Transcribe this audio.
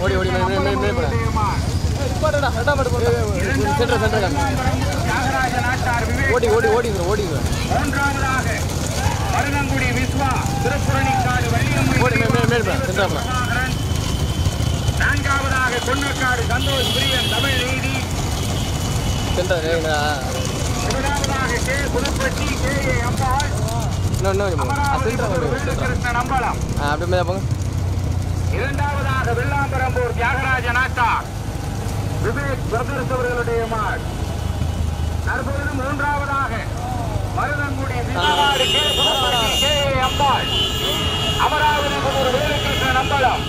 ஓடி ஓடி ஓடி ஓடி ஓடி ஓடி மூன்றாவதாக மருதங்குடி விஸ்வா திருப்புரணிக்காடு வள்ளியம்மன். நான்காவதாக கொன்னக்காடு சந்தோஷ் பிரியன் தமிழ் நீதி. முதலாவதாக கே புதுப்பட்டி கே ஏ அம்பாள். நம்பலம். இரண்டாவதாக வெள்ளாம்பரம்பூர் தியாகராஜ நாட்டார் விவேக் பிரதர்ஸ் அவர்களுடைய மாடு. தற்பொழுது மூன்றாவதாக மருதங்குடி விஸ்வாடு K Pudupatti K A Ambal. Amaravathi வேலுகிருஷ்ண நம்பலம்.